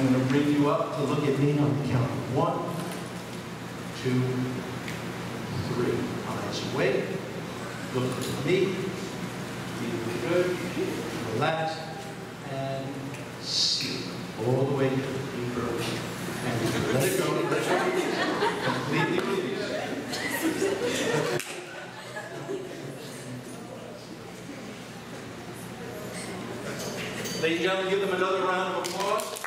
I'm going to bring you up to look at me on the count of 1, 2, 3. Eyes away. Look at me. Feel good. Relax. And sleep. All the way to the deeper. And let it go. Let it go. Completely release. Ladies and gentlemen, give them another round of applause.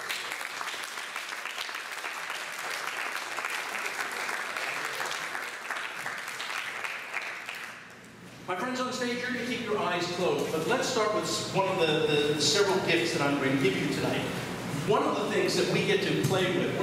My friends on stage, you're going to keep your eyes closed, but let's start with one of the several gifts that I'm going to give you tonight. One of the things that we get to play with,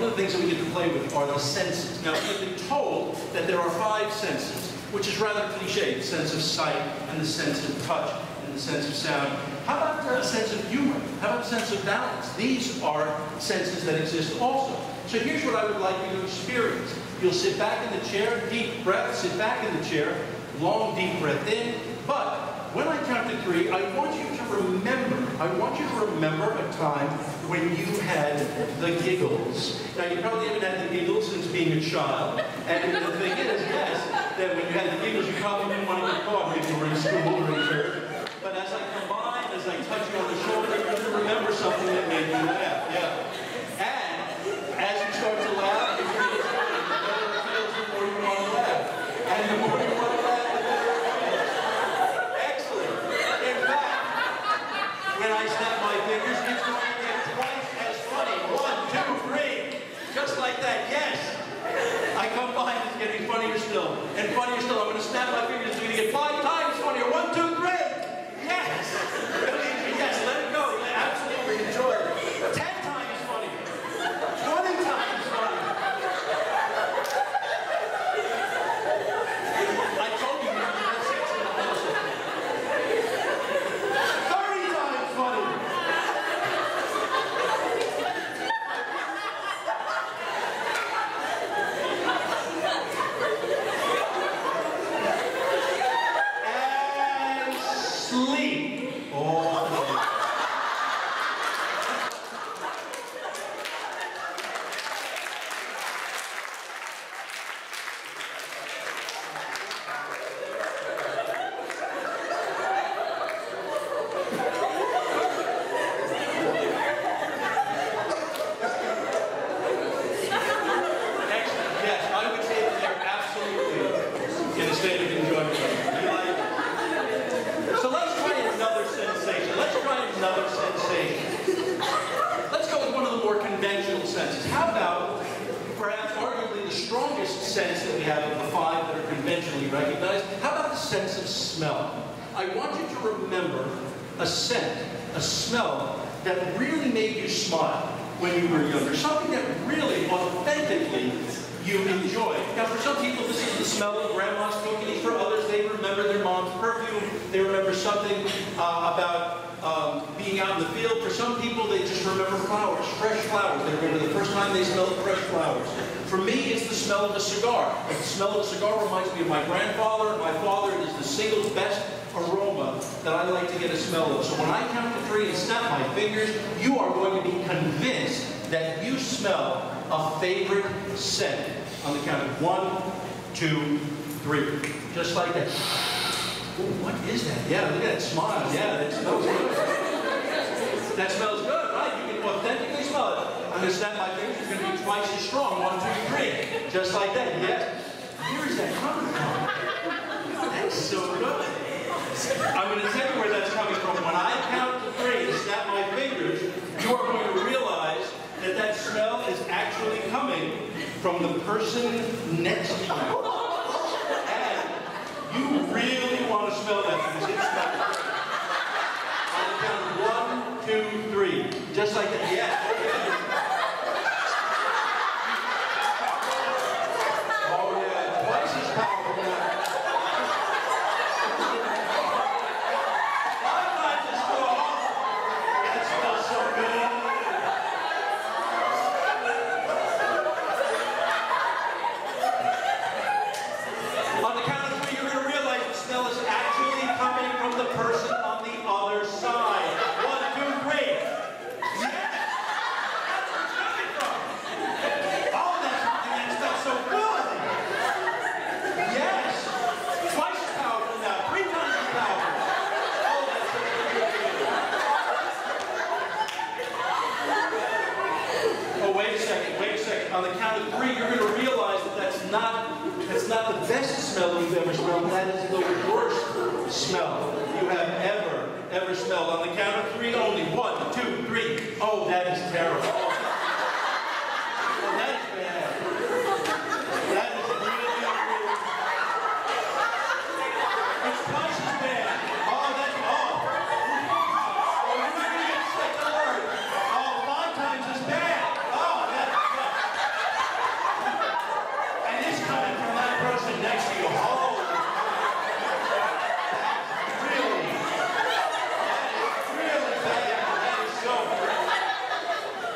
are the senses. Now, we've been told that there are 5 senses, which is rather cliche: the sense of sight, and the sense of touch, and the sense of sound. How about the sense of humor? How about the sense of balance? These are senses that exist also. So here's what I would like you to experience. You'll sit back in the chair, deep breath, sit back in the chair, long deep breath in, but when I count to 3, I want you to remember a time when you had the giggles. Now, you probably haven't had the giggles since being a child, and the thing is, yes, that when you had the giggles, you probably didn't want to get caught if you were in school or in church. But as I combine, as I touch you on the shoulder, you remember something that made you laugh, yeah. And as you start to laugh, it feels good. The better it feels, the more you want to laugh. And the more you want to laugh, the better it feels. Excellent. In fact, when I snap my fingers, it's going to get twice as funny. 1, 2, 3. Just like that, yes. I combine, it's getting funnier still. And funnier still, I'm going to snap my fingers, it's going to get 5 times funnier. 1, 2, 3. Yes! Yes, let it go. Absolutely enjoy it. 10 times funnier. 20 times funnier. I told you you have 6 in the house. 30 times funnier. And sleep. Oh. Excellent. Yes, I would say that they're absolutely in a state of enjoyment. So let's try another sensation. Let's go with one of the more conventional senses. How about, perhaps arguably the strongest sense that we have of the 5 that are conventionally recognized, how about the sense of smell? I want you to remember a scent, a smell that really made you smile when you were younger. Something that really, authentically, you enjoy. Now, for some people, this is the smell of grandma's cookies. For others, they remember their mom's perfume. They remember something about being out in the field. For some people, they just remember flowers, fresh flowers. They remember the first time they smelled fresh flowers. For me, it's the smell of a cigar. The smell of a cigar reminds me of my grandfather and my father. It is the single best aroma that I like to get a smell of. So when I count to 3 and snap my fingers, you are going to be convinced that you smell a favorite scent. On the count of 1, 2, 3. Just like that. Ooh, what is that? Yeah, look at that smile. Yeah, that smells good. That smells good, right? You can authentically smell it. I'm going to snap my fingers. It's going to be twice as strong. 1, 2, 3. Just like that. Yes. Where is that coming from? That's so good. I'm going to tell you where that's coming from. When I count to 3 and snap my fingers, you are going to realize that that smell is actually coming from the person next to you. And you really want to smell that because it smells great. On the count of 1, 2, 3. Just like that. Yeah. Oh yeah. Twice as powerful now. 5 times as strong. That smells so good. On the count of 3, you're going to realize the smell is actually coming smell you have ever smelled. On the count of 3 only. 1, 2, 3. Oh, that is terrible. Oh, that is bad. That is really, really. It's twice as bad. Oh, that's oh, you're not gonna get sick. Don't worry. Oh, 5 times as bad. Oh, that's bad. And it's coming from that person next to you. Oh.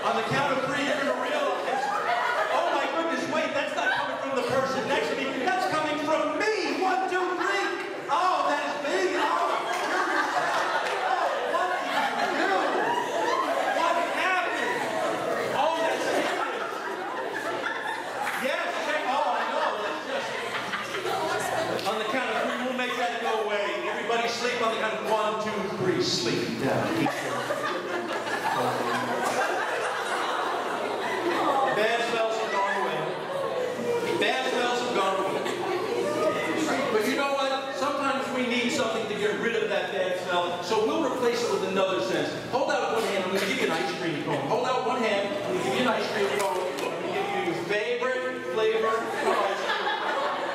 On the count of 3, you're going to realize, oh my goodness, wait, that's not coming from the person next to me. That's coming from me. 1, 2, 3. Oh, that is me. Oh, you're yourself. Oh, what did you do? What happened? Oh, that's serious. Yes, check. Oh, I know. That's just. On the count of 3, we'll make that go away. Everybody sleep on the count of 1, 2, 3. Sleep. Down. Keep going. Bad smells have gone away. Bad smells have gone away. But you know what? Sometimes we need something to get rid of that bad smell, so we'll replace it with another sense. Hold out one hand. I'm going to give you an ice cream cone. Hold out one hand. I'm going to give you an ice cream cone. I'm going to give you your favorite flavor of ice cream.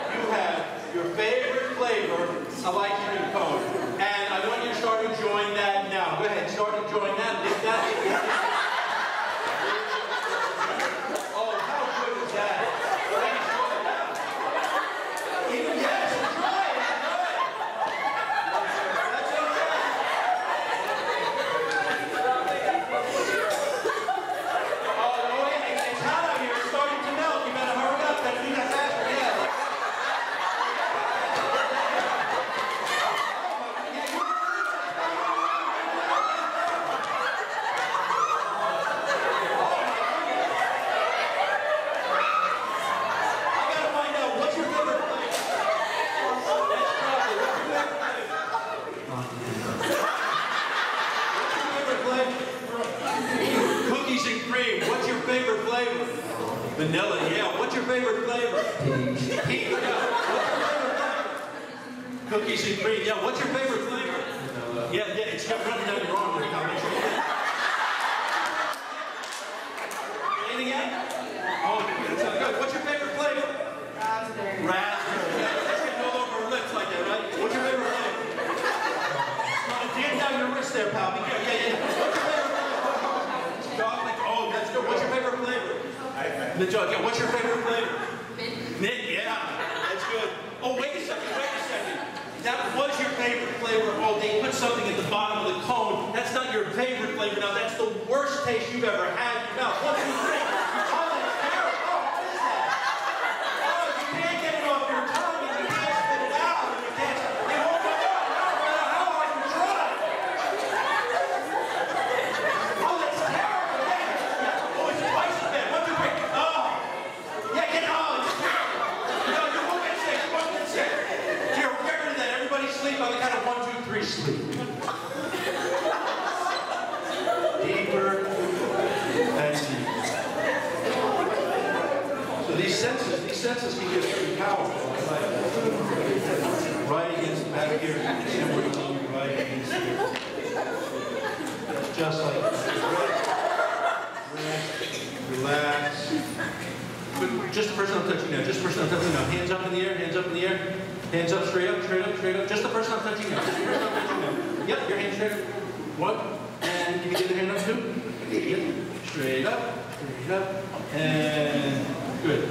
You have your favorite flavor of ice cream cone. And I want you to start enjoying that now. Go ahead. Start enjoying that. Lick that. Vanilla, yeah. What's your favorite flavor? Peach. Yeah. What's your favorite flavor? Cookies and cream. Yeah. What's your favorite flavor? Yeah. It's got running down your arm there. Anything else? Oh, that's not good. What's your favorite flavor? Raspberry. Raspberry. Yeah. That's getting all over her lips like that, right? What's your favorite flavor? Jam down your wrist there, pal. Yeah. What's your favorite flavor? Chocolate. Oh, that's good. What's your favorite flavor? The judge, yeah, what's your favorite flavor? Mint, yeah, that's good. Oh, wait a second. That was your favorite flavor. Oh, they put something at the bottom of the cone. That's not your favorite flavor. Now, that's the worst taste you've ever had in your mouth. 1, 2, 3. Oh, that's terrible. Oh, what is that? Oh, you can't get it off your tongue and you can't spit it out. And you can't, it won't come out. No matter how hard you try. Oh, that's terrible. Yeah. Oh, it's twice as bad. 1, 2, 3. Sleep on the count of 1, 2, 3, sleep. Deeper and deeper. So these senses can get pretty powerful. Right against back here, and we're going right against here. Just like this. Rest, relax. But just the person I'm touching now. Just the person I'm touching now. Hands up in the air. Hands up in the air. Hands up, straight up, straight up, straight up. Just the person I'm touching now. Just the person I'm touching now. Yep, your hand straight up. 1. And can you get the hand up 2? Yep. Straight up, and good.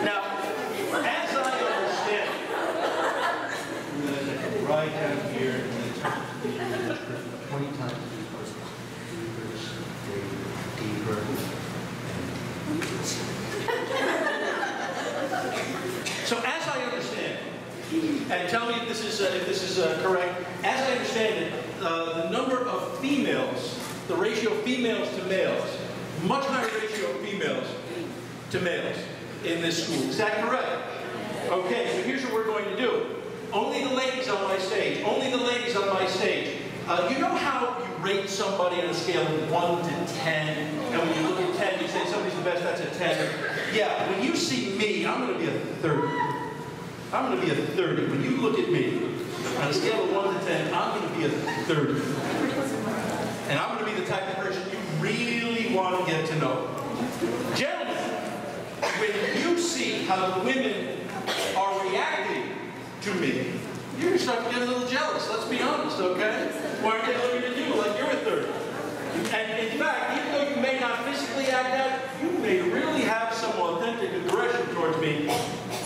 Now, as I understand, right down here. 20 times deeper. So as I understand, and tell me if this is correct, as I understand it, the number of females, the ratio of females to males, much higher ratio of females to males in this school. Is that correct? Okay, so here's what we're going to do. Only the ladies on my stage. Only the ladies on my stage. You know how you rate somebody on a scale of 1 to 10, and when you look at 10, you say somebody's the best, that's a 10. Yeah, when you see me, I'm going to be a 30. I'm going to be a 30. When you look at me, on a scale of 1 to 10, I'm going to be a 30. And I'm going to be the type of person you really want to get to know. Gentlemen, when you see how the women are reacting to me, you're going to start to get a little jealous, let's be honest, okay? Why aren't they looking at you like you're a 30? And in fact, even though you may not physically act out, you may really have some authentic aggression towards me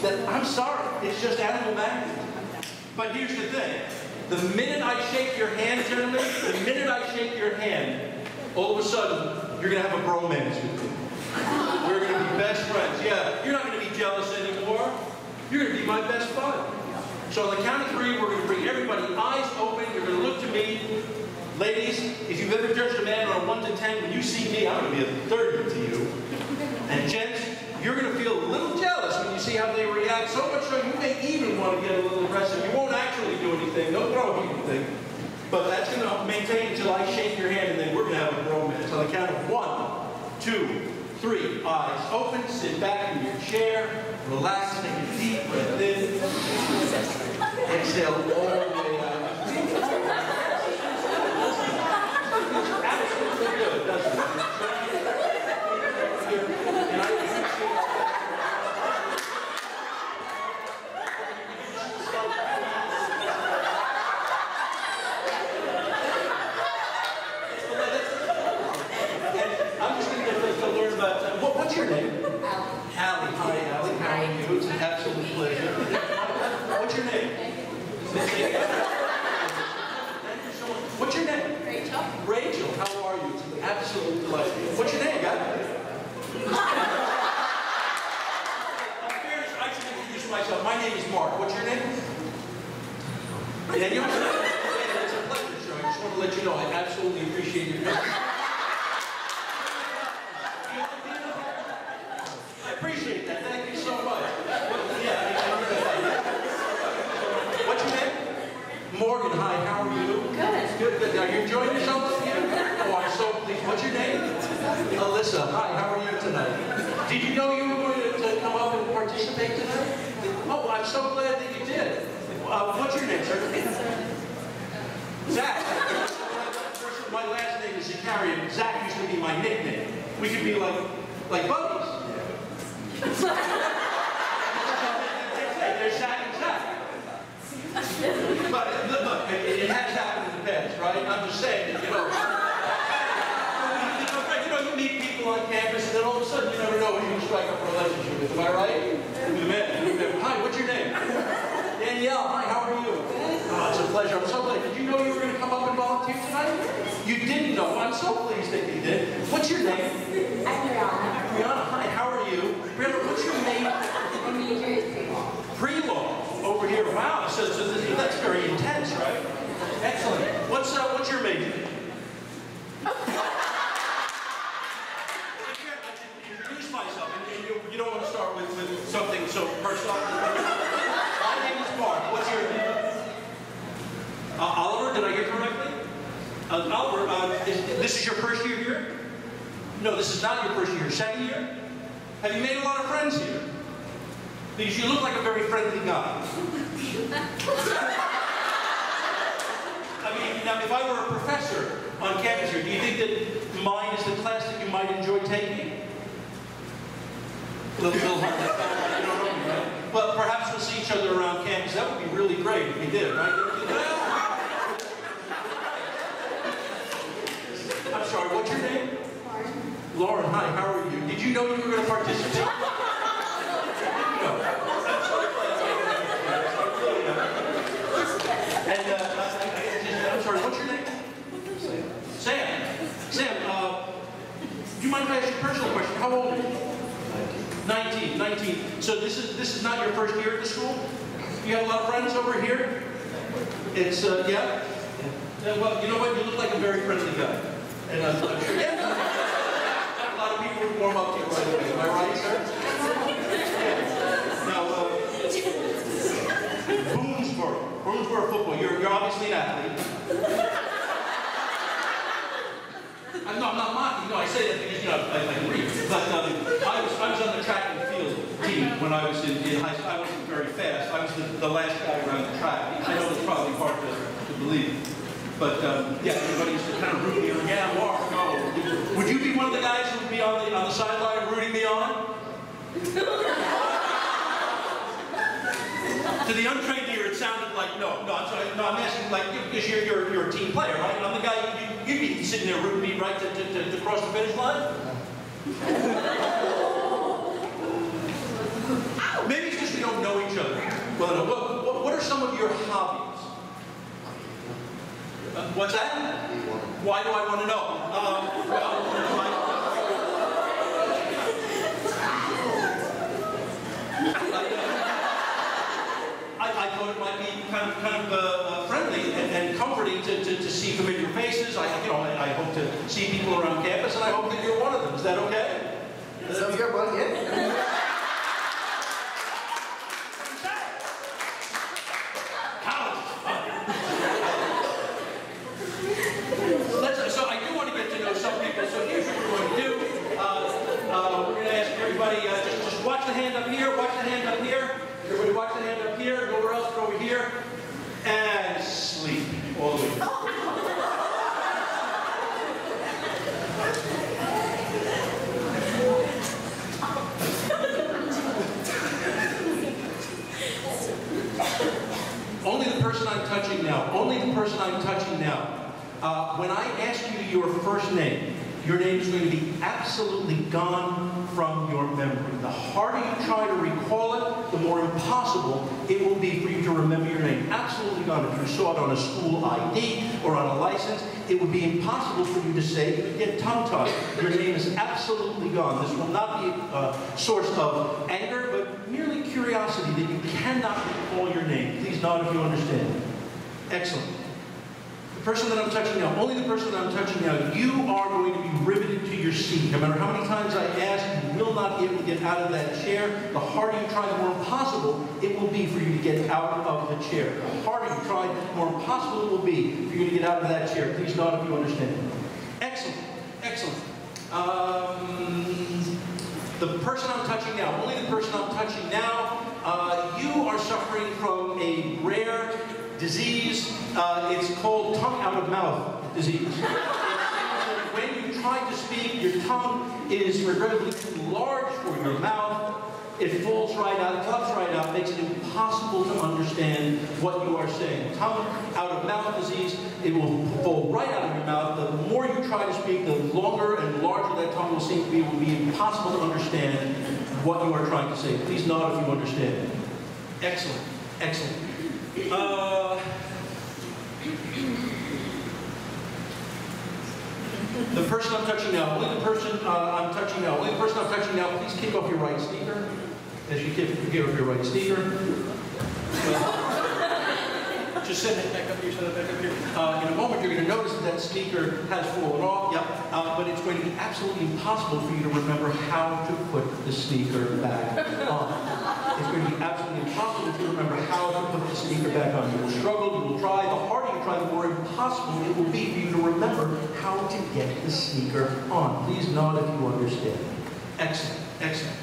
that, I'm sorry, it's just animal magnetism. But here's the thing. The minute I shake your hand, gentlemen, the minute I shake your hand, all of a sudden, you're going to have a bromance with me. We're going to be best friends. Yeah, you're not going to be jealous anymore. You're going to be my best bud. So on the count of 3, we're going to bring everybody eyes open. You're going to look to me. Ladies, if you've ever judged a man on a 1 to 10, when you see me, I'm going to be a 30 to you. And gents, you're going to feel a little jealous when you see how they react, so much so you may even want to get a little aggressive. You won't actually do anything, no throwing anything. But that's going to maintain until I shake your hand, and then we're going to have a bromance. On the count of 1, 2, 3, eyes open, sit back in your chair, relax, take a deep breath in, exhale all the way out. Absolutely good, doesn't it? And I I'm just going to learn about, what's your name? Allie. Hi, Allie. How are you? It's an absolute pleasure. What's your name? Thank you so much. What's your name? Rachel. Rachel, how are you? It's an absolute delight. What's your name, guy? I should introduce myself. My name is Mark. What's your name? Daniel? It's a pleasure, sir. I just want to let you know I absolutely appreciate your visit. I appreciate that. Thank you so much. What's your name? Morgan. Hi, how are you? Good. Good. Are you enjoying yourself up here? Oh, I'm so pleased. What's your name? Alyssa. Hi, how are you tonight? Did you know you were going to come up and participate tonight? Oh, I'm so glad that you did. What's your name, sir? Zach. My last name is Zacharia. Zach used to be my nickname. We could be like buddies. There's Zach and Zach. But look, it has happened in the past, right? I'm just saying that, you meet people on campus, and then all of a sudden you never know who you can strike up a relationship with. Am I right? Amen. Hi, what's your name? Danielle. Hi, how are you? Oh, it's a pleasure. I'm so glad. Did you know you were going to come up and volunteer tonight? You didn't know. I'm so pleased that you did. What's your name? I'm Brianna. Brianna, hi, how are you? Brianna, what's your name? My major is pre-law. Pre-law. Over here. Wow. So that's very intense, right? Excellent. What's your major? I should introduce myself. And you don't want to start with something so personal. My name is Mark. What's your name? Oliver, did I hear correctly? Oliver, this is your first year here? No, this is not your first year. Second year? Have you made a lot of friends here? Because you look like a very friendly guy. I mean, now if I were a professor on campus here, do you think that mine is the class that you might enjoy taking? Little hard. You don't know, right? Well, perhaps we'll see each other around campus. That would be really great if we did, right? I'm sorry, what's your name? Lauren. Lauren, hi, how are you? Did you know you were going to participate? No. And I'm sorry, what's your name? Sam. Sam, do you mind if I ask you a personal question? How old are you? 19. So this is not your first year at the school? You have a lot of friends over here? It's, yeah? Well, you know what? You look like a very friendly guy. And I'm sure, yeah. A lot of people would warm up to you right away. Am I right, sir? Yeah. Now, Boonesboro football. You're obviously an athlete. I'm not mocking. No, I say that because, I can read. But I was on the track and field team when I was in high school. I wasn't very fast. I was the last guy around the track. I know it's probably hard to believe. But, yeah, everybody used to kind of root me on. Yeah, Mark, no. Would you be one of the guys who would be on the sideline rooting me on? To the untrained ear, it sounded like, no, I'm sorry, no, I'm asking, like, because you're a team player, right? I'm the guy, you'd be sitting there rooting me, right, to cross the finish line? Maybe it's just we don't know each other. Well, what are some of your hobbies? What's that? Why do I want to know? I thought it might be kind of friendly and comforting to see familiar faces. I hope to see people around campus, and I hope that you're one of them. Is that okay? Sounds good, buddy. Yeah. So I do want to get to know some people. So here's what we're going to do. We're going to ask everybody just watch the hand up here. Watch the hand up here. Everybody watch the hand up here, nowhere else but over here, and sleep all the way. Only the person I'm touching now, only the person I'm touching now. When I ask you your first name, your name is going to be absolutely gone from your memory. The harder you try to recall it, the more impossible it will be for you to remember your name. Absolutely gone. If you saw it on a school ID or on a license, it would be impossible for you to say. You would get tongue-tied. Your name is absolutely gone. This will not be a source of anger, but merely curiosity that you cannot recall your name. Please nod if you understand. Excellent. The person that I'm touching now, only the person that I'm touching now, you are going to be riveted to your seat. No matter how many times I ask, you will not be able to get out of that chair. The harder you try, the more impossible it will be for you to get out of the chair. The harder you try, the more impossible it will be for you to get out of that chair. Please nod if you understand. Excellent. Excellent. The person I'm touching now, only the person I'm touching now, you are suffering from a rare disease. It's called tongue out of mouth disease. When you try to speak, your tongue is regrettably too large for your mouth. It falls right out, it pops right out, makes it impossible to understand what you are saying. Tongue out of mouth disease, it will fall right out of your mouth. The more you try to speak, the longer and larger that tongue will seem to be. It will be impossible to understand what you are trying to say. Please nod if you understand. Excellent, excellent. The person I'm touching now, only the person I'm touching now, only the person I'm touching now, please kick off your right sneaker. As you kick off your right sneaker. Just send it back up here, send it back up here. In a moment, you're going to notice that sneaker has fallen off, but it's going to be absolutely impossible for you to remember how to put the sneaker back on. It's going to be absolutely impossible to remember how to put the sneaker back on. You will struggle, you will try. The harder you try, the more impossible it will be for you to remember how to get the sneaker on. Please nod if you understand. Excellent, excellent.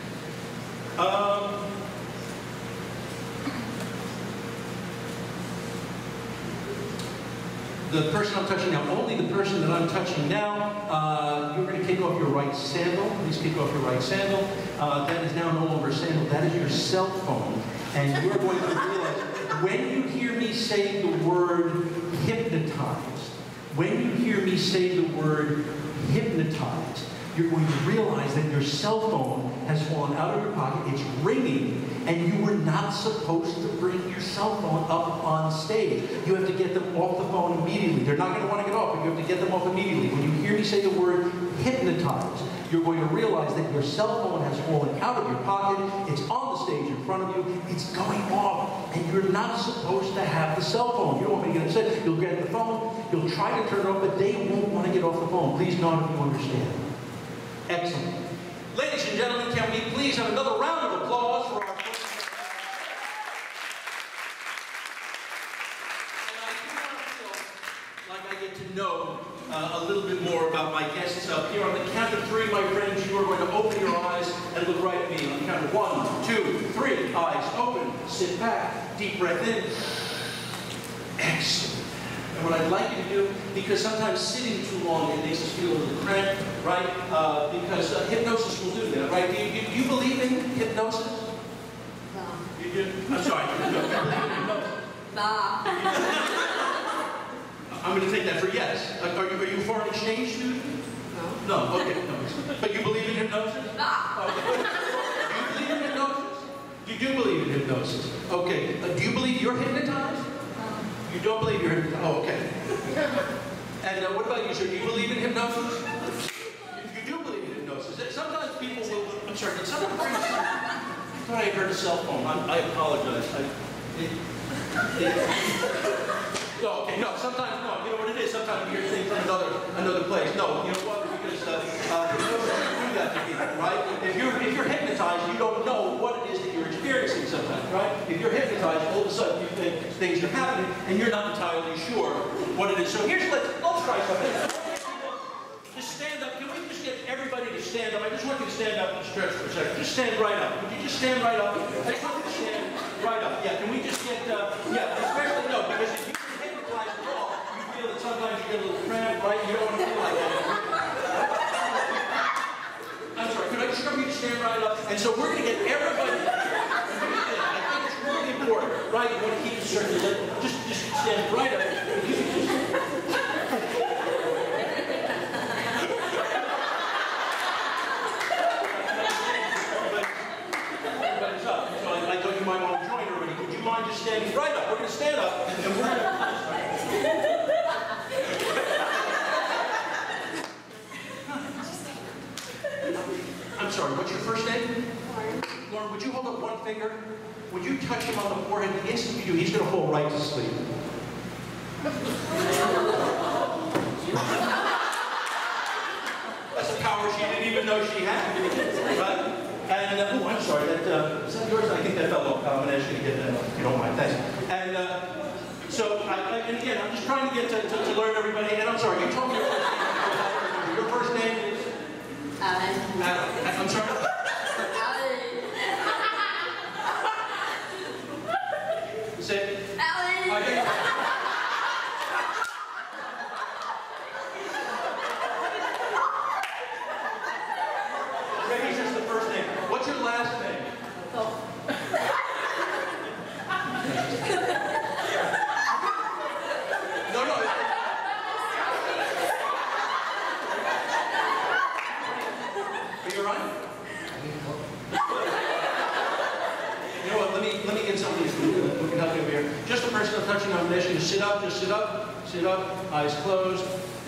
The person I'm touching now, only the person that I'm touching now, you're going to kick off your right sandal. Please kick off your right sandal. That is now no longer a sandal. That is your cell phone. And you're going to realize, when you hear me say the word hypnotized, when you hear me say the word hypnotized, you're going to realize that your cell phone has fallen out of your pocket, it's ringing, and you were not supposed to bring your cell phone up on stage. You have to get them off the phone immediately. They're not going to want to get off, but you have to get them off immediately. When you hear me say the word hypnotized, you're going to realize that your cell phone has fallen out of your pocket, it's on the stage in front of you, it's going off, and you're not supposed to have the cell phone. You don't want me to get upset. You'll get the phone, you'll try to turn it off, but they won't want to get off the phone. Please nod if you understand. Excellent. Ladies and gentlemen, can we please have another round of applause for our first. And I do want to feel like I get to know a little bit more about my guests up here. On the count of 3, my friends, you are going to open your eyes and look right at me. On the count of 1, 2, 3, eyes open, sit back, deep breath in. Excellent. And what I'd like you to do, because sometimes sitting too long, it makes us feel a little cramped, right? Because hypnosis will do that, right? Do you believe in hypnosis? No. You do? I'm sorry. You believe in hypnosis? Nah. I'm going to take that for yes. Are you a foreign exchange student? No. No, okay. No. But you believe in hypnosis? Nah. Okay. Do you believe in hypnosis? You do believe in hypnosis. Okay. Do you believe you're hypnotized? You don't believe you're hypnotized? Oh, okay. And what about you, sir? Do you believe in hypnosis? You do believe in hypnosis. Sometimes people will... I'm sorry, did someone bring... I thought I heard a cell phone. I apologize. No, okay, no, sometimes, no. You know what it is? Sometimes you hear things from another place. No, you know what? Because hypnosis do that to people, right? If you're hypnotized, you don't know what it is that you're experiencing sometimes, right? If you're hypnotized, all of a sudden you think things are happening, and you're not entirely sure what it is. So let's try something. Just stand up. Can we just get everybody to stand up? I just want you to stand up and stretch for a second. Just stand right up. Would you just stand right up? I just want you to stand right up. Yeah, can we just get, yeah, especially, no, because if you hypnotize at all, you feel that sometimes you get a little cramp, right? You don't want to feel like that. I'm sorry, could I just come you to stand right up? And so we're going to get everybody, I think it's really important, right? You want to keep it circulating. Just stand right up. Everybody's up. So I thought you might want to join everybody. Would you mind just standing right up? We're going to stand up and we're going to... I'm sorry, what's your first name? Lauren. Lauren, would you hold up one finger? Would you touch him on the forehead? The instant you do, he's going to fall right to sleep. That's a power she didn't even know she had. Right? And, oh, I'm sorry, is that yours? I think that fell off. I'm going to ask you to get that if you don't mind. Thanks. And and again, I'm just trying to get to learn everybody. And I'm sorry, you told me your first name. Your first name is? Alan. I'm sorry? Alan. Say, Alan. maybe it's just the first name. What's your last name? Oh. No. Are you all right? You know what, let me get some of these who can help you over here. Just the person I'm touching on this, you just sit up, eyes closed,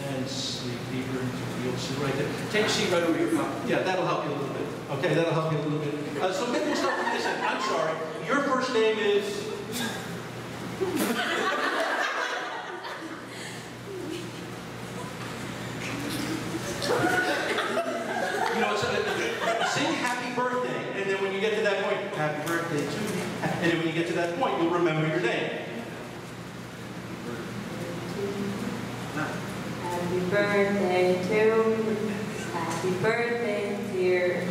and sleep deeper into the you'll sit right there. Take a seat right over here. Yeah, that'll help you a little bit. Okay, that'll help you a little bit. So maybe we'll start from this end. I'm sorry. Your first name is? You know, sing happy birthday, and then when you get to that point, happy birthday to me. And then when you get to that point, you'll remember your name. Happy birthday to Happy birthday, dear.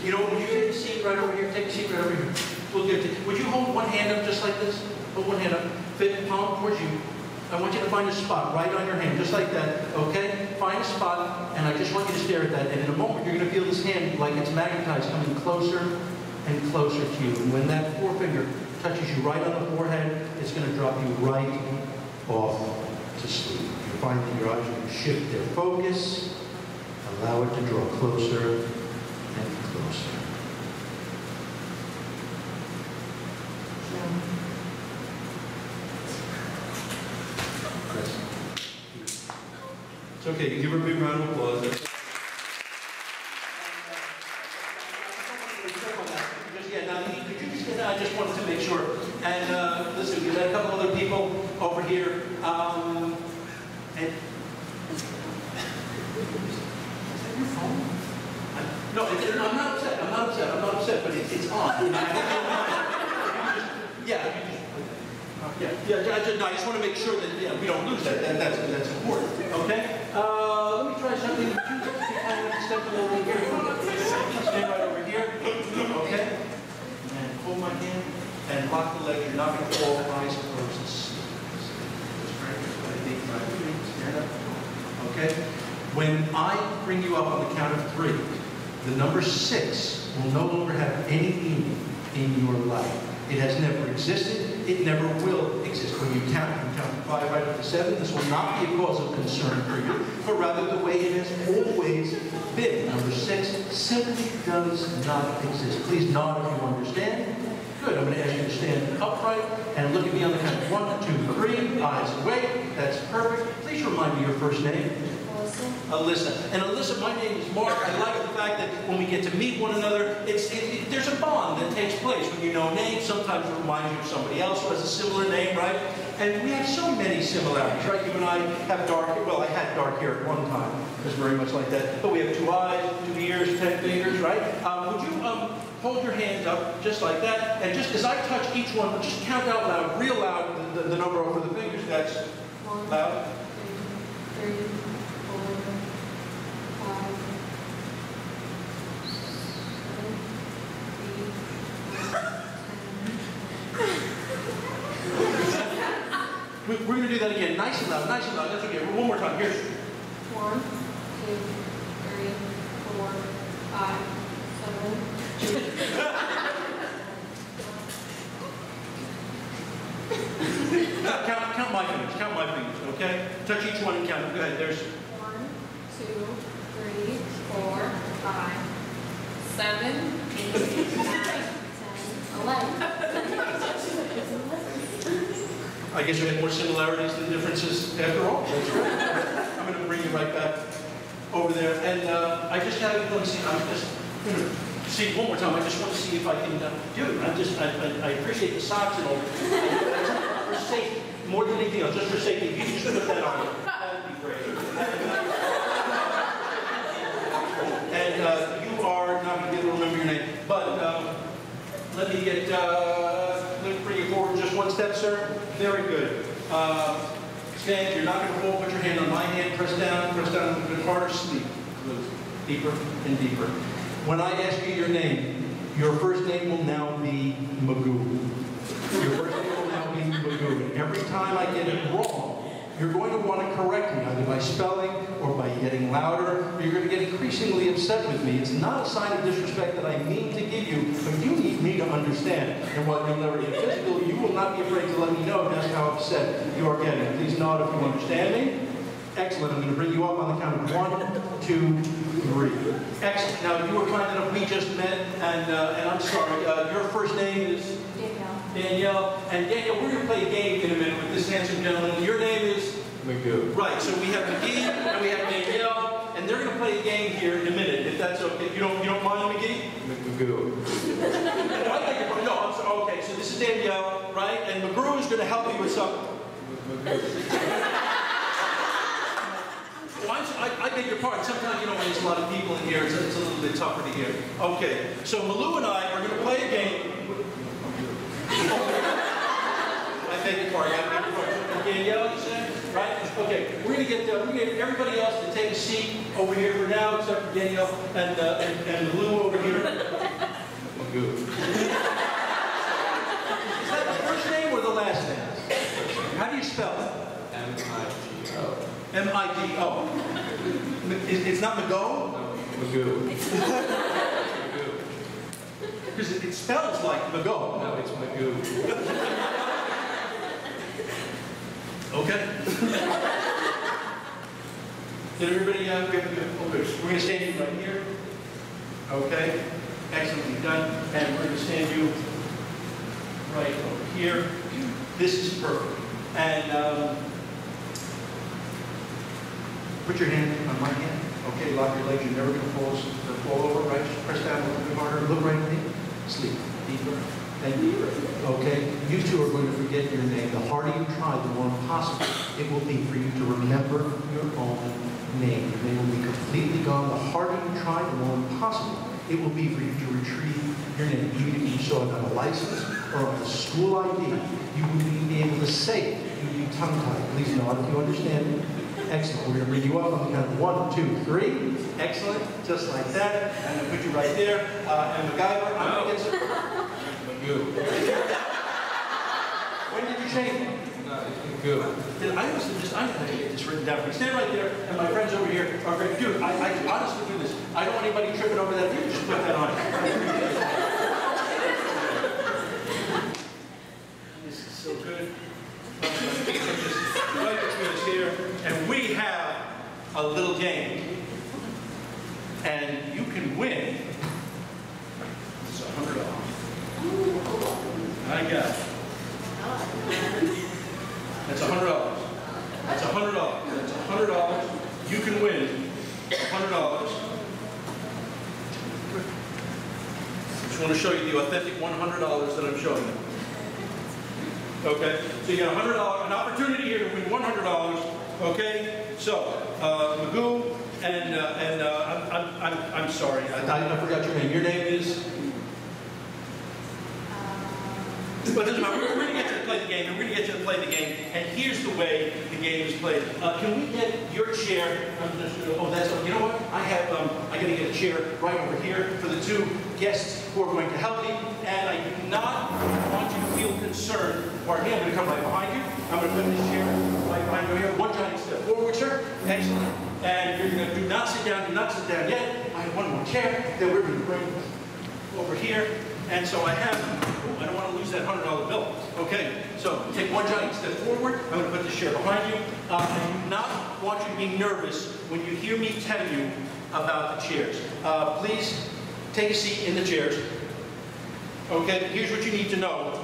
You know, would you take a seat right over here? Take a seat right over here. We'll get to. Would you hold one hand up just like this? Hold one hand up. Fit palm towards you. I want you to find a spot right on your hand, just like that, okay? Find a spot, and I just want you to stare at that. And in a moment, you're going to feel this hand like it's magnetized, coming closer and closer to you. And when that forefinger touches you right on the forehead, it's going to drop you right off to sleep. You find that your eyes are going to shift their focus. Allow it to draw closer and closer. It's okay, you give her a big round of applause. I just wanted to make sure. And listen, we've got a couple other people over here. And no, I'm not upset. I'm not upset. But it's on. Yeah. I just want to make sure that we don't lose that. That's important. Okay. Let me try something. I have to step over here. Stand right over here. Okay. And hold my hand and lock the leg. You're not going to fall. Eyes closed. Stand up. Okay. When I bring you up on the count of 3, the number 6 will no longer have any meaning in your life. It has never existed. It never will exist. When you count from 5 right up to 7, this will not be a cause of concern for you, but rather the way it has always been. Number 6 simply does not exist. Please nod if you understand. Good. I'm going to ask you to stand upright and look at me on the count of 1, 2, 3. Eyes awake. That's perfect. Please remind me your first name. Alyssa. And Alyssa, my name is Mark. I like the fact that when we get to meet one another, there's a bond that takes place. When you know names, sometimes it reminds you of somebody else who has a similar name, right? And we have so many similarities, right? You and I have dark hair. Well, I had dark hair at one time. It was very much like that. But we have 2 eyes, 2 ears, 10 fingers, right? Would you hold your hands up just like that? And just as I touch each one, just count out loud, real loud, the number over the fingers. That's 1, loud. 2, 3, 4, 5, 6, 7, 8, 9, 10. We're going to do that again. Nice and loud, nice and loud. That's okay. One more time. Here's 1, 2, 3, 4, 5, 7, 8. count my fingers. Count my fingers, okay? Touch each one and count them. Go ahead. There's 1, 2, 3, 4, 5, 7, 8, 9, 10, 11. I guess we had more similarities than differences after all. That's right. I'm going to bring you right back over there. And I just have, let me see, I'm just going to see one more time. I just want to see if I can do it. I appreciate the socks and all. For safety, more than anything else, just for safety. If you just put that on, that would be great. And you are not going to be able to remember your name, but let me bring you forward just one step, sir. Very good. Stand. You're not going to hold. Put your hand on my hand. Press down a little bit harder. Sleep. Deeper and deeper. When I ask you your name, your first name will now be Magoo. Your first name will now be Magoo. And every time I get it wrong, you're going to want to correct me, either by spelling or by getting louder, or you're going to get increasingly upset with me. It's not a sign of disrespect that I mean to give you, but you need me to understand. And while you'll never get physical, you will not be afraid to let me know just how upset you are getting. Please nod if you understand me. Excellent. I'm going to bring you up on the count of 1, 2, 3. Excellent. Now, you were kind enough, we just met, and I'm sorry, your first name is? Danielle. And Danielle, we're going to play a game in a minute with this handsome gentleman. Your name is? Magoo. Right, so we have McGee, and we have Danielle, and they're going to play a game here in a minute, if that's okay. You don't mind, McGee? Magoo. No, I'm sorry. Okay, so this is Danielle, right? And McGrew is going to help you with something. I beg your pardon. Sometimes, when there's a lot of people in here, it's a little bit tougher to hear. Okay, so Malou and I are going to play a game. I beg your pardon. Danielle, you said? Right? Okay, we're going to get everybody else to take a seat over here for now, except for Danielle and Malou over here. Magoo. Is that the first name or the last name? How do you spell it? M-I-G-O. M-I-G-O. It's not Mago? No, Magoo. Magoo. Because it spells like Mago. No, it's Magoo. Okay. Did everybody good? We're going to stand you right here. Okay. Excellent. You've done. And we're going to stand you right over here. This is perfect. And put your hand on my hand. Okay, lock your legs. You're never going to fall over, right? Just press down a little bit harder. Look right at me. Sleep. Deeper and deeper. Okay? You two are going to forget your name. The harder you try, the more impossible it will be for you to remember your own name. Your name will be completely gone. The harder you try, the more impossible it will be for you to retrieve your name. Even if you saw it on a license or on a school ID, you will be able to say it. You will be tongue-tied. Please nod if you understand it. Excellent. We're going to bring you up on the count of 1, 2, 3. Excellent. Just like that. And then put you right there. And MacGyver, I'm going to get some. Magoo. When did you change it? Magoo. I must have I'm going to get this written down. Stand right there, and my friends over here are great. Dude, I honestly do this. I don't want anybody tripping over that. You just put that on. This is so good. Right between us here, and we have a little game, and you can win. It's $100. I got it. That's $100. That's $100. That's $100. You can win $100. I just want to show you the authentic $100 that I'm showing you. Okay, so you got $100, an opportunity here to win $100. Okay, so Magoo and I'm sorry, I forgot your name. Your name is. But it doesn't matter. We're going to get you to play the game, and we're going to get you to play the game. And here's the way the game is played. Can we get your chair? Oh, that's okay. You know what? I got to get a chair right over here for the two guests who are going to help me. And I do not want you to feel concerned. Pardon me. I'm going to come right behind you. I'm going to put this chair right behind you here. One giant step forward, sir. Excellent. And you're going to do not sit down. Do not sit down yet. I have one more chair that we're going to bring over here. And so I have, I don't want to lose that $100 bill. Okay, so take one giant step forward. I'm going to put this chair behind you. I do not want you to be nervous when you hear me tell you about the chairs. Please take a seat in the chairs. Okay, here's what you need to know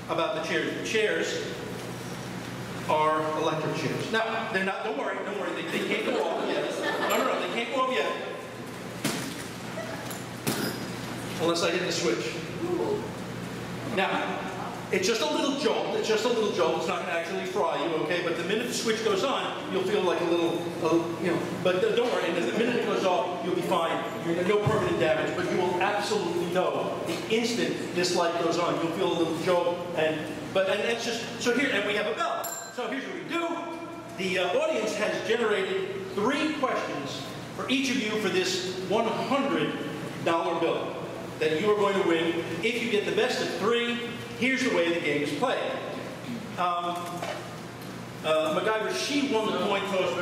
about the chairs. The chairs are electric chairs. Now, they're not, don't worry, they can't go off yet. No, they can't go off yet. Unless I hit the switch. Now, it's just a little jolt. It's just a little jolt. It's not going to actually fry you, okay? But the minute the switch goes on, you'll feel like a little, you know. But don't worry. And the minute it goes off, you'll be fine. You're no permanent damage. But you will absolutely know the instant this light goes on. You'll feel a little jolt. And that's just so here. And we have a bell. So here's what we do. The audience has generated 3 questions for each of you for this $100 bill that you are going to win. If you get the best of 3, here's the way the game is played. MacGyver, she won the coin toss.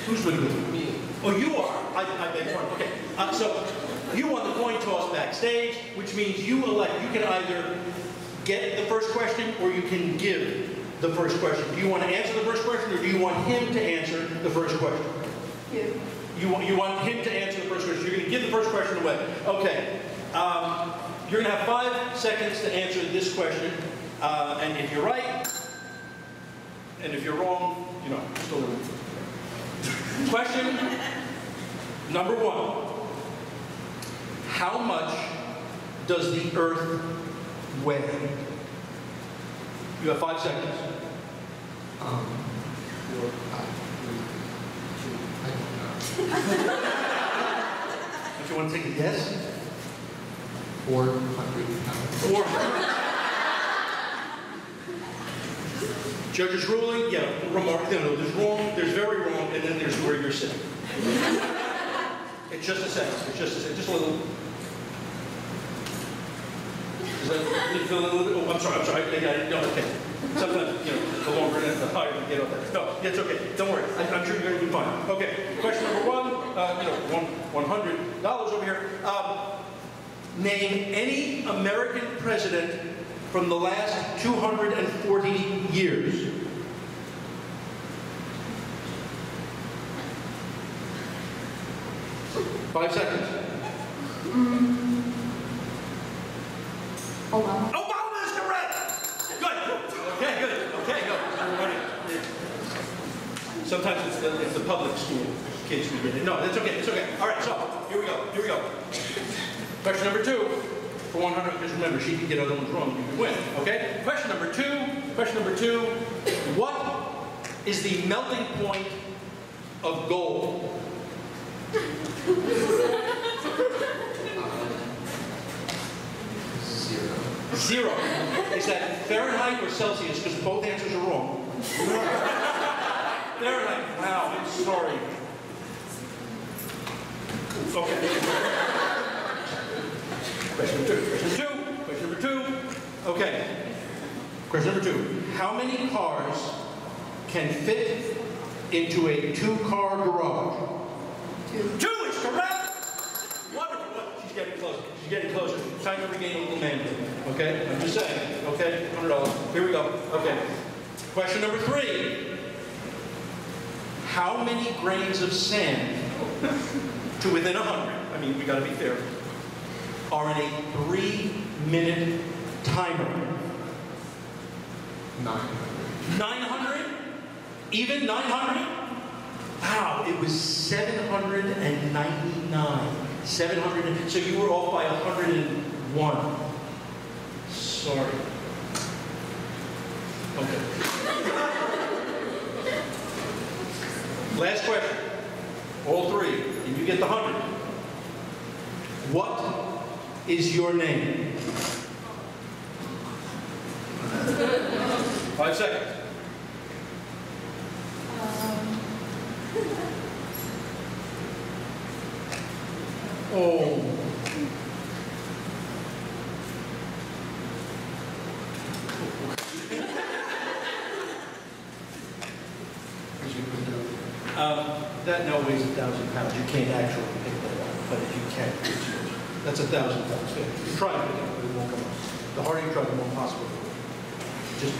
Who's with me? Oh, you are. I beg your pardon. Okay. So you won the coin toss backstage, which means you elect. You can either get the first question or you can give the first question. Do you want to answer the first question, or do you want him to answer the first question? Yeah. You want him to answer the first question. You're going to give the first question away. Okay. You're going to have 5 seconds to answer this question. And if you're right, and if you're wrong, you know, still win. Question number 1. How much does the Earth weigh? You have 5 seconds. 4, 5, 3, 2, I don't know. If you want to take a guess? 400 pounds. 400. Judge's ruling, yeah, remark, no, there's wrong, there's very wrong, and then there's where you're sitting. It's just a sentence, just a little. Is that, you feel a little bit, oh, I'm sorry, no, okay. Sometimes, you know, the longer and the higher you get up there. No, it's okay, don't worry, I'm sure you're going to be fine. Okay, question number 1, $100 over here. Name any American president from the last 240 years. Five seconds. Obama. Obama is correct! Good. Okay, good. Okay, go. Sometimes it's the public school kids who get it. No, that's okay, it's okay. All right, so here we go. Question number 2. For 100, just remember, she can get other ones wrong, you can win, okay? Question number 2, what is the melting point of gold? Zero. 0. Is that Fahrenheit or Celsius? Because both answers are wrong. Fahrenheit. Wow, I'm sorry. Okay. Question number 2. Question number 2. Okay. Question number 2. How many cars can fit into a 2-car garage? 2 is correct! Wonderful. She's getting closer. She's getting closer. Time to regain a little manhood. Okay? I'm just saying. Okay? $100. Here we go. Okay. Question number 3. How many grains of sand to within 100, I mean, we got to be fair, are in a 3-minute timer? 900. 900? Even 900? Wow, it was 799. 700, so you were off by 101. Sorry. Okay. Last question. All 3, and you get the 100. What is your name? 5 seconds. Oh. That now weighs 1,000 pounds. You can't actually pick that up, but if you can, it's yours. That's 1,000 pounds. You try to pick it up, but it won't come up. The harder you try, the more possible. Just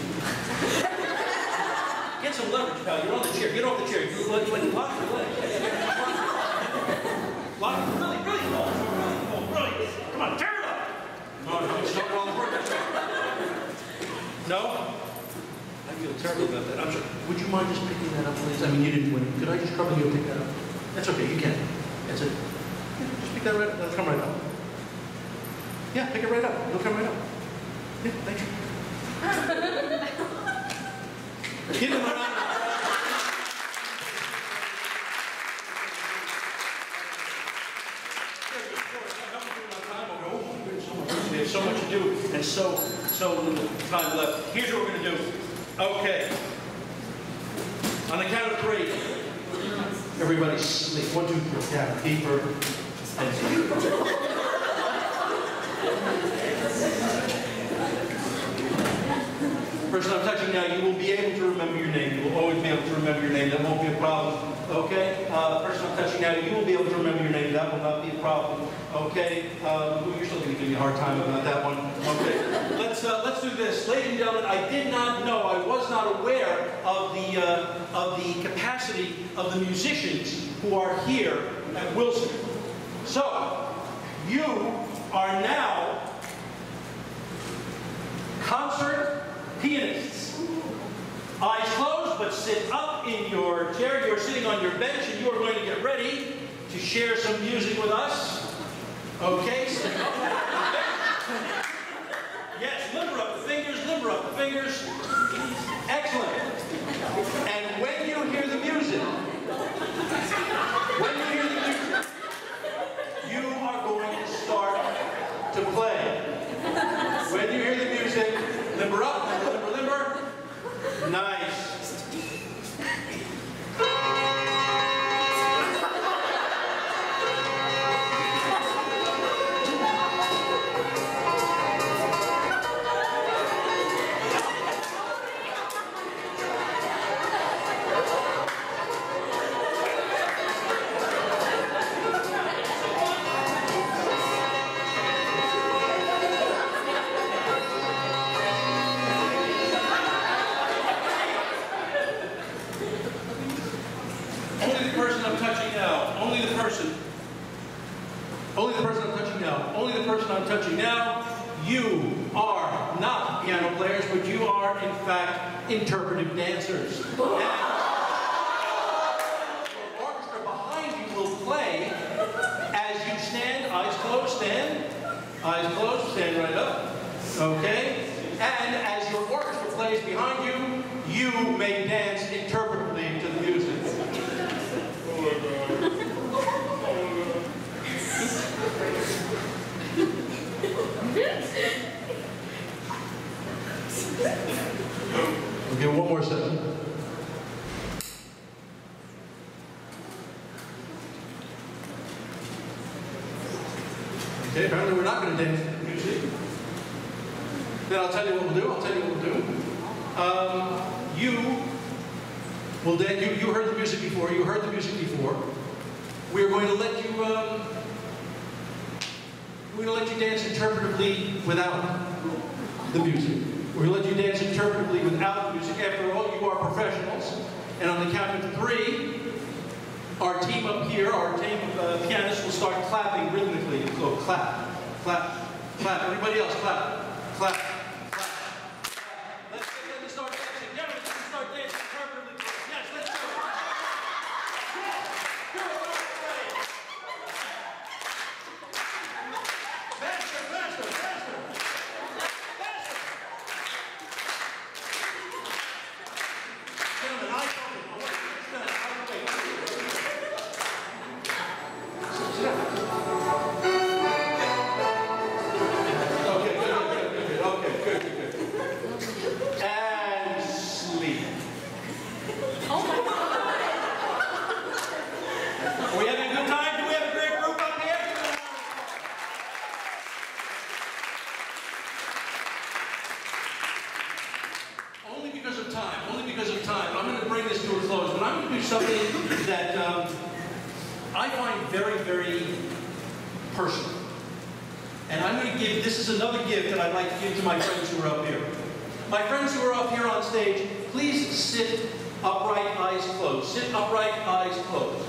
get some leverage, pal. You're on the chair. Get off the chair. You lock your legs. Lock it really, really low. Really. Come on, tear it up. No, it's not all the work. No? I feel terrible about that. I'm sorry. Would you mind just picking that up, please? I mean, you didn't win. Could I just trouble you to pick that up? That's okay. You can. That's it. Yeah, just pick that right up. That'll come right up. Yeah, pick it right up. It'll come right up. Yeah, thank you. Give him a round. We have so much to do and so little time left. Here's what we're going to do. Okay. On the count of 3, everybody sleep. 1, 2, 3. Down. Deeper. And deeper. Person I'm touching now, you will be able to remember your name. You will always be able to remember your name. That won't be a problem. Okay? Person I'm touching now, you will be able to remember your name. That will not be a problem. Okay? You're still going to give me a hard time about that one. Okay. Let's do this. Ladies and gentlemen, I did not know, I was not aware of the capacity of the musicians who are here at Wilson. So, you are now concert pianists. Eyes closed, but sit up in your chair. You're sitting on your bench, and you are going to get ready to share some music with us. Okay? Sit up. Yes, limber up the fingers, limber up the fingers. Excellent. And when you hear the music, you are going to start to play. When you hear the music, limber up, limber, limber, limber. Nice. I'm touching now, you are not piano players, but you are, in fact, interpretive dancers. And the orchestra behind you will play as you stand, eyes closed, stand right up, okay? And as your orchestra plays behind you, you may dance interpretively to the music. Okay, one more second. Okay, apparently we're not going to dance to the music. Then I'll tell you what we'll do. You will dance. You heard the music before. We are going to let you. We're going to let you dance interpretively without the music. We're going to let you dance interpretively without the music. After all, you are professionals. And on the count of 3, our team up here, our team of pianists will start clapping rhythmically. So clap, clap, clap. Everybody else, clap, clap, clap. Let's get them to start dancing. Get them to start dancing interpretively. Yes, let's do it. Yes, do it. Faster, faster, faster. Faster. Gentlemen, eyes open. Okay, good. And sleep. Oh my God. Are we having a good time? Do we have a great group up here? Only because of time. I'm going to bring this to a close, but I'm going to do something that I find very, very personal. And I'm going to give, this is another gift that I'd like to give to my friends who are up here. My friends who are up here on stage, please sit upright, eyes closed. Sit upright, eyes closed.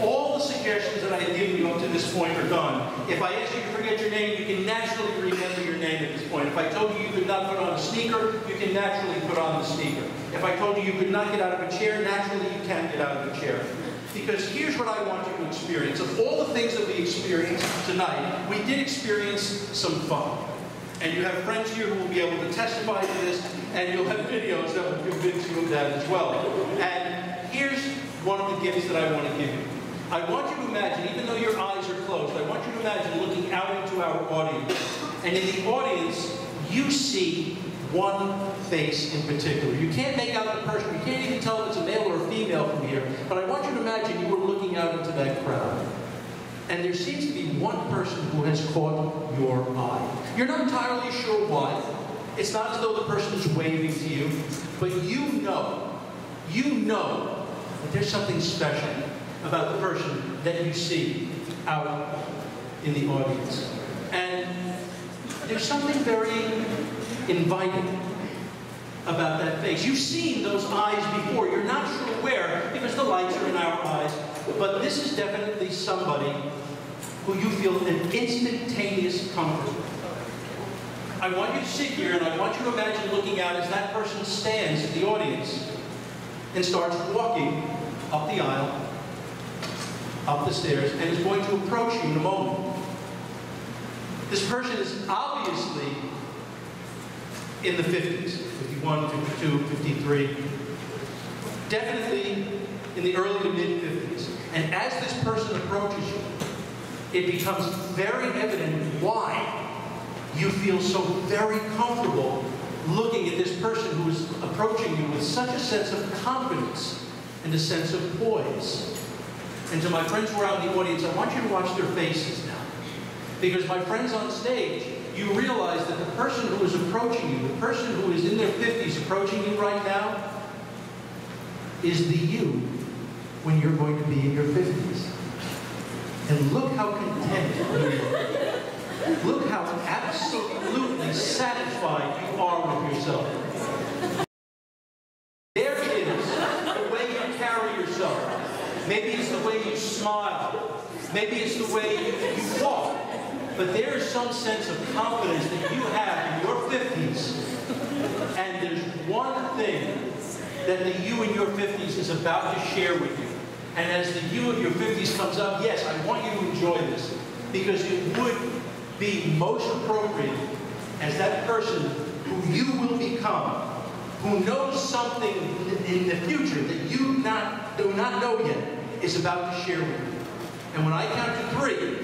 All the suggestions that I have given you up to this point are done. If I ask you to forget your name, you can naturally remember your name at this point. If I told you you could not put on a sneaker, you can naturally put on the sneaker. If I told you you could not get out of a chair, naturally you can get out of a chair. Because here's what I want you to experience. Of all the things that we experienced tonight, we did experience some fun. And you have friends here who will be able to testify to this, and you'll have videos that will convince you of that as well. And here's one of the gifts that I want to give you. I want you to imagine, even though your eyes are closed, I want you to imagine looking out into our audience. And in the audience, you see one face in particular. You can't make out the person. You can't even tell if it's a male or a female from here. But I want you to imagine you were looking out into that crowd. And there seems to be one person who has caught your eye. You're not entirely sure why. It's not as though the person is waving to you. But you know that there's something special about the person that you see out in the audience. And there's something very inviting about that face. You've seen those eyes before. You're not sure where because the lights are in our eyes. But this is definitely somebody who you feel an instantaneous comfort. I want you to sit here and I want you to imagine looking out as that person stands in the audience and starts walking up the aisle, up the stairs, and is going to approach you in a moment. This person is obviously in the 50s, 51, 52, 53, definitely in the early to mid 50s. And as this person approaches you, it becomes very evident why you feel so very comfortable looking at this person who is approaching you with such a sense of confidence and a sense of poise. And to my friends who are out in the audience, I want you to watch their faces now. Because my friends on stage, you realize that the person who is approaching you, the person who is in their 50s approaching you right now, is the you when you're going to be in your 50s. And look how content you look. Look how absolutely satisfied you are with yourself. There it is, the way you carry yourself. Maybe it's the way you smile. Maybe it's the way you walk. But there is some sense of confidence that you have in your 50s. And there's one thing that the you in your 50s is about to share with you. And as the you of your 50s comes up, yes, I want you to enjoy this. Because it would be most appropriate as that person who you will become, who knows something in the future that you do not know yet, is about to share with you. And when I count to 3,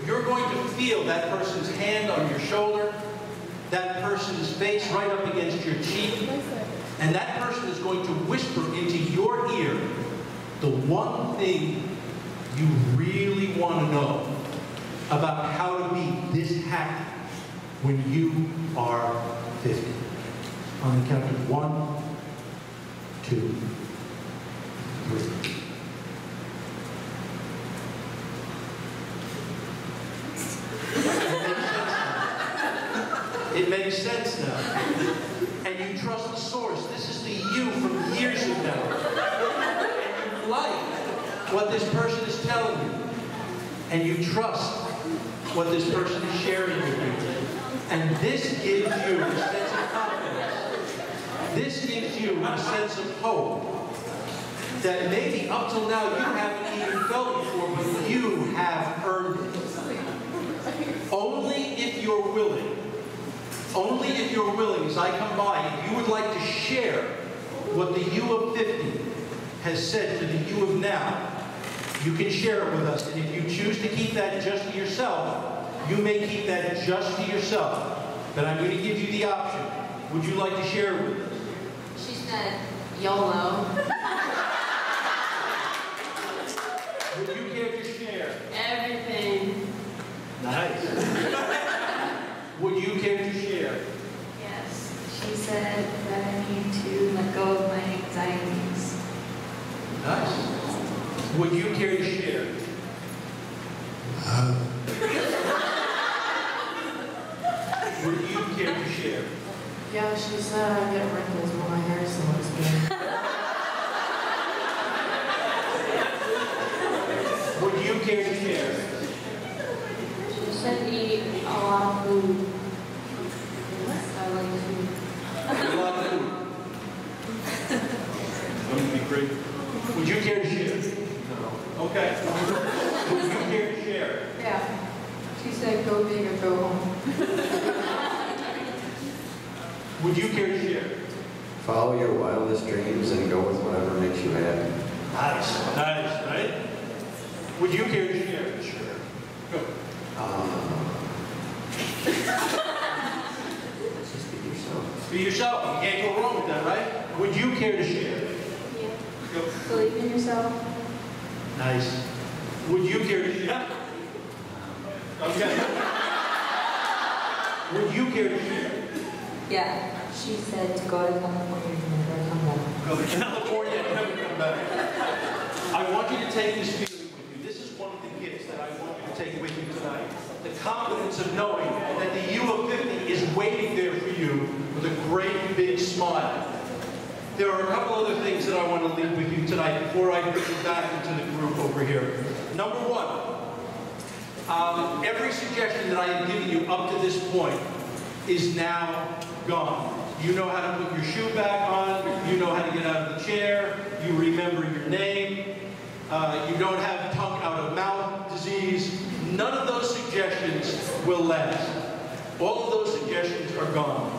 you're going to feel that person's hand on your shoulder, that person's face right up against your cheek, and that person is going to whisper into your ear the one thing you really want to know about how to be this happy when you are 50. On the count of 1, 2, 3. It makes sense now. And you trust the source. This is the you from years ago. And you like what this person is telling you. And you trust what this person is sharing with you. And this gives you a sense of confidence. This gives you a sense of hope that maybe up till now you haven't even felt before, but you have earned it. Only if you're willing, as I come by, if you would like to share what the you of 50 has said to the you of now, you can share it with us. And if you choose to keep that just to yourself, you may keep that just to yourself. But I'm going to give you the option. Would you like to share it with us? She said, YOLO. Would you care to share? Everything. Nice. Would you care to share? Yes. She said that I need to let go of my anxieties. Nice. Would you care to share? Would you care to share? Yeah, she said I get wrinkles when my hair so much big. Would you care to share? She said eat a lot of food. I like food. A lot of food. That would be great. Would you care to share? No. Okay. Would you care to share? Yeah. She said go big or go home. Would you care to share? Follow your wildest dreams and go with whatever makes you happy. Nice. Nice, right? Would you care to share? Sure. Go. Just be yourself. Be yourself. You can't go wrong with that, right? Would you care to share? Yeah. Go. Believe in yourself. Nice. Would you care to share? Okay. Would you care to share? Yeah. She said to go to California and never come back. Go to California and never come back. I want you to take this feeling with you. This is one of the gifts that I want you to take with you tonight. The confidence of knowing that the you of 50 is waiting there for you with a great big smile. There are a couple other things that I want to leave with you tonight before I bring you back into the group over here. Number one, every suggestion that I have given you up to this point is now gone. You know how to put your shoe back on. You know how to get out of the chair. You remember your name. You don't have tongue out of mouth disease. None of those suggestions will last. All of those suggestions are gone.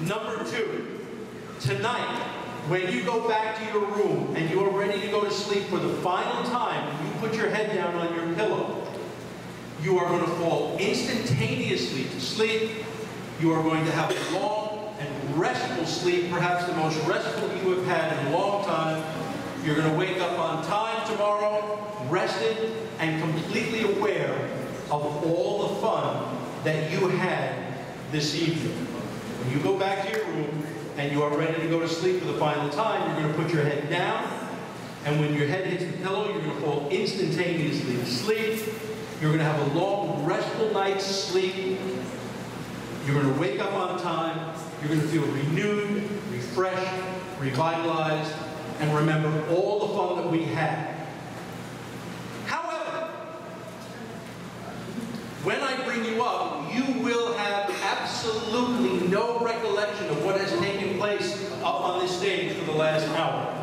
Number two, tonight, when you go back to your room and you are ready to go to sleep for the final time, and you put your head down on your pillow, you are going to fall instantaneously to sleep. You are going to have a long and restful sleep, perhaps the most restful you have had in a long time. You're going to wake up on time tomorrow, rested, and completely aware of all the fun that you had this evening. When you go back to your room and you are ready to go to sleep for the final time, you're going to put your head down, and when your head hits the pillow, you're going to fall instantaneously to sleep. You're going to have a long, restful night's sleep. You're going to wake up on time. You're going to feel renewed, refreshed, revitalized, and remember all the fun that we had. However, when I bring you up, you will have absolutely no recollection of what has taken place up on this stage for the last hour.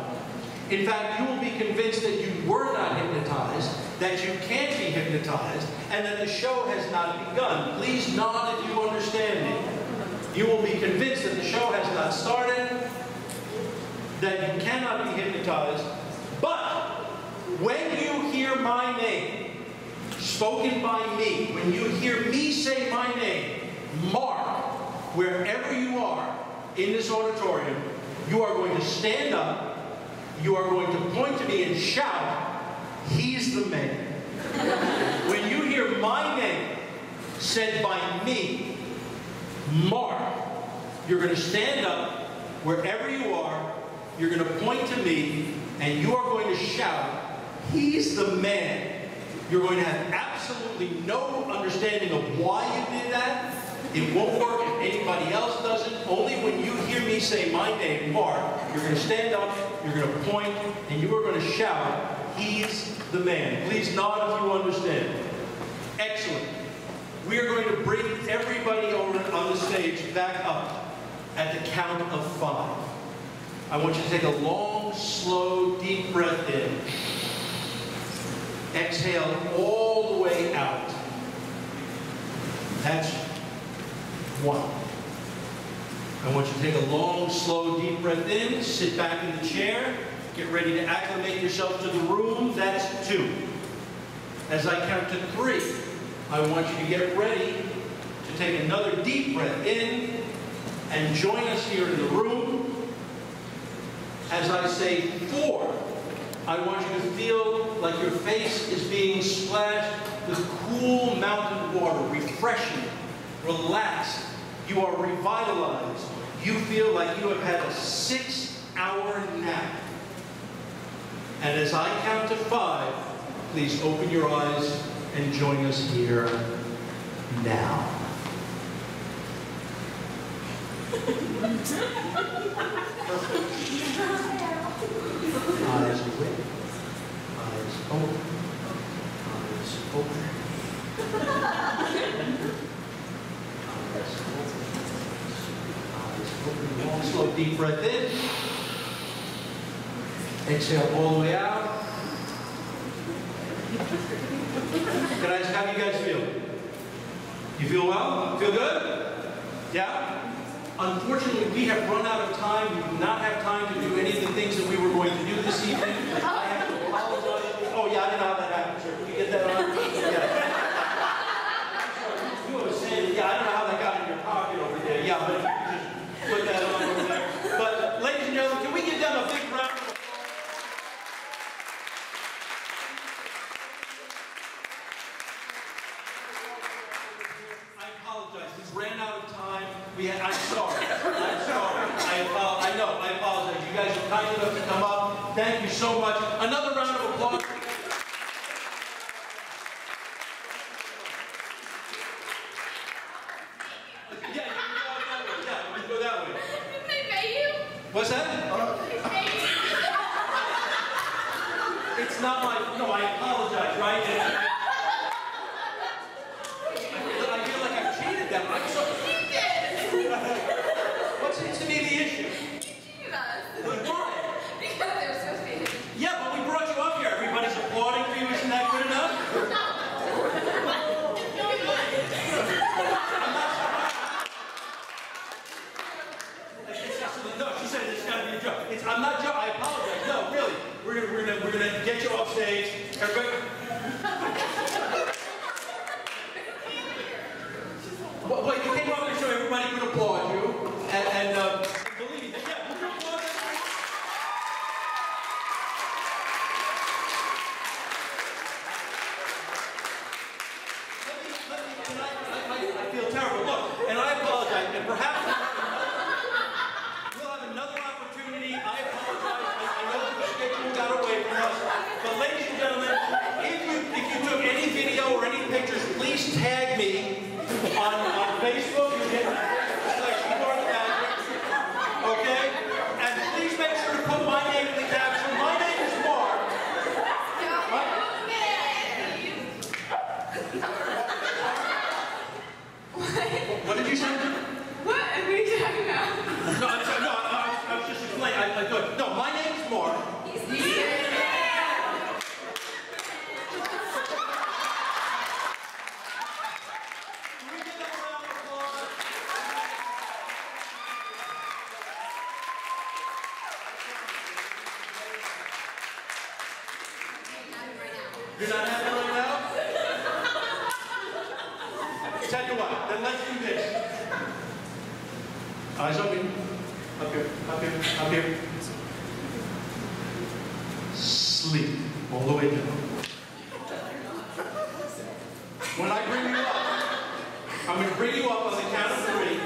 In fact, you will be convinced that you were not hypnotized, that you can't be hypnotized, and that the show has not begun. Please nod if you understand me. You will be convinced that the show has not started, that you cannot be hypnotized, but when you hear my name, spoken by me, when you hear me say my name, Mark, wherever you are in this auditorium, you are going to stand up, you are going to point to me and shout, "He's the man." When you hear my name said by me, Mark, you're going to stand up wherever you are, you're going to point to me, and you are going to shout, "He's the man." You're going to have absolutely no understanding of why you did that. It won't work if anybody else does it. Only when you hear me say my name, Mark, you're going to stand up, you're going to point, and you are going to shout, "He's the man." Please nod if you understand. Excellent. We are going to bring everybody over on the stage back up at the count of 5. I want you to take a long, slow, deep breath in. Exhale all the way out. That's 1. I want you to take a long, slow, deep breath in. Sit back in the chair. Get ready to acclimate yourself to the room. That's 2. As I count to 3, I want you to get ready to take another deep breath in and join us here in the room. As I say 4, I want you to feel like your face is being splashed with cool mountain water, refreshing, relaxed. You are revitalized. You feel like you have had a 6-hour nap. And as I count to 5, please open your eyes and join us here now. Eyes open. Eyes open. Eyes open. Eyes open. Long, slow, deep breath in. Exhale all the way out. Can I ask how you guys feel? You feel well? Feel good? Yeah? Unfortunately, we have run out of time. We do not have time to do any of the things that we were going to do this evening. I have to apologize. Oh, yeah, I didn't know how that happened, sir. Can you get that on? Yeah. You were saying, yeah, I don't know how that got in your pocket over there. Yeah, but if you could just put that on over there. But, ladies and gentlemen, can we give them a big round of applause? Ran out of time. I'm sorry. I'm sorry. I know. I apologize. You guys are kind enough to come up. Thank you so much. Another round of applause. Yeah, you can go that way. Didn't they pay you? What's that? It's not my. No, I apologize. Right? I'm sorry. What seems to be the issue? Why? Because they're supposed to be. Yeah, but we brought you up here. Everybody's applauding for you. Isn't that good enough? No, she said it's got to be a joke. I'm not joking. I apologize. No, really. We're gonna get you off stage. Everybody. Well, you came up here so everybody could applaud you, and believe me, yeah, would you applaud them? I feel terrible. Look, and I apologize, and perhaps we'll have another opportunity. I apologize. I know that the schedule got away from us, but ladies and gentlemen, if you took any video or any pictures, please tag me. On Facebook, you get okay? And please make sure to put my name in the caption. My name is Mark. What did you say? What are we talking about? No, I was just explaining. No, my name is Mark. You're not happy right now? Tell you what, then let's do this. Eyes open. Up here, up here, up here. Sleep all the way down. When I bring you up, I'm going to bring you up on the count of 3.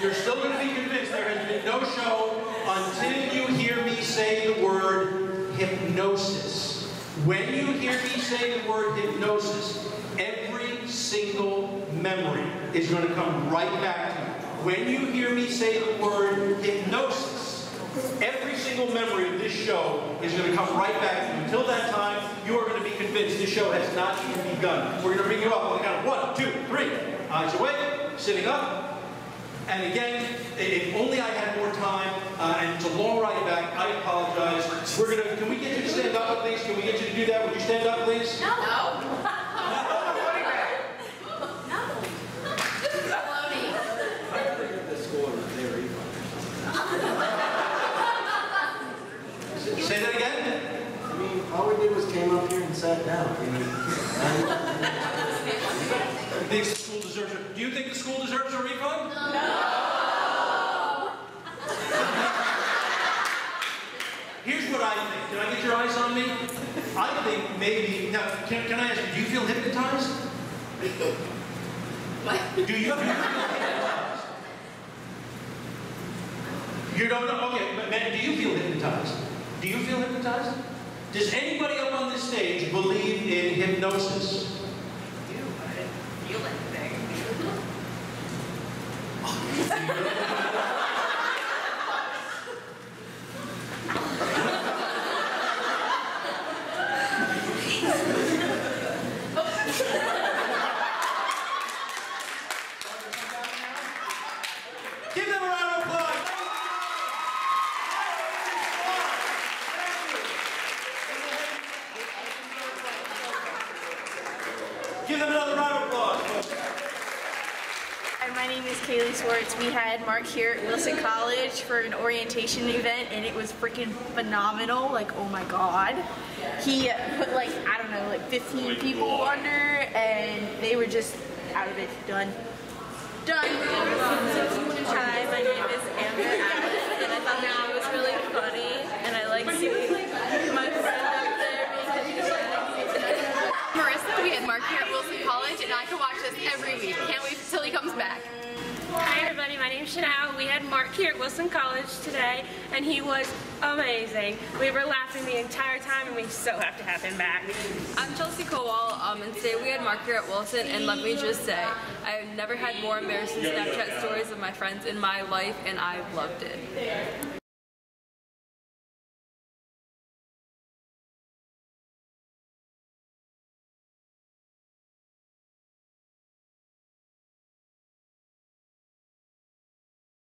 You're still going to be convinced. There has been no show until you hear me say the word hypnosis. When you hear me say the word hypnosis, every single memory is going to come right back to you. When you hear me say the word hypnosis, every single memory of this show is going to come right back to you. Until that time, you are going to be convinced this show has not even begun. We're going to bring you up on the count of 1, 2, 3. Eyes awake, sitting up. And again, if only I had more time, and it's a long ride back, I apologize. Can we get you to stand up, please? Can we get you to do that? Would you stand up, please? No. Say that again? I mean, all we did was came up here and sat down. Do you think the school deserves a refund? No. Here's what I think. Can I get your eyes on me? I think maybe, now, can I ask you, do you feel hypnotized? Do you feel hypnotized? You don't know? Okay, but man, do you feel hypnotized? Do you feel hypnotized? Does anybody up on this stage believe in hypnosis? I do, but I didn't feel anything. Give them a round of applause. Give them another round of applause. Hi, my name is Kaylee Swartz. We had Mark here at Wilson College for an orientation event, and it was freaking phenomenal. Like, oh my God. He put like, I don't know, like 15 people under, and they were just out of it. Done. Done. Hi, my name is Amber Adams, and I thought that it was really funny, and I like seeing my friend up there because Marissa, we had Mark here at Wilson College, and I can watch this every week. Can't wait until he comes back. Hi everybody, my name's Chanel. We had Mark here at Wilson College today, and he was amazing. We were laughing the entire time, and we so have to have him back. I'm Chelsea Kowal, and today we had Mark here at Wilson, and let me just say, I've never had more embarrassing Snapchat stories of my friends in my life, and I loved it.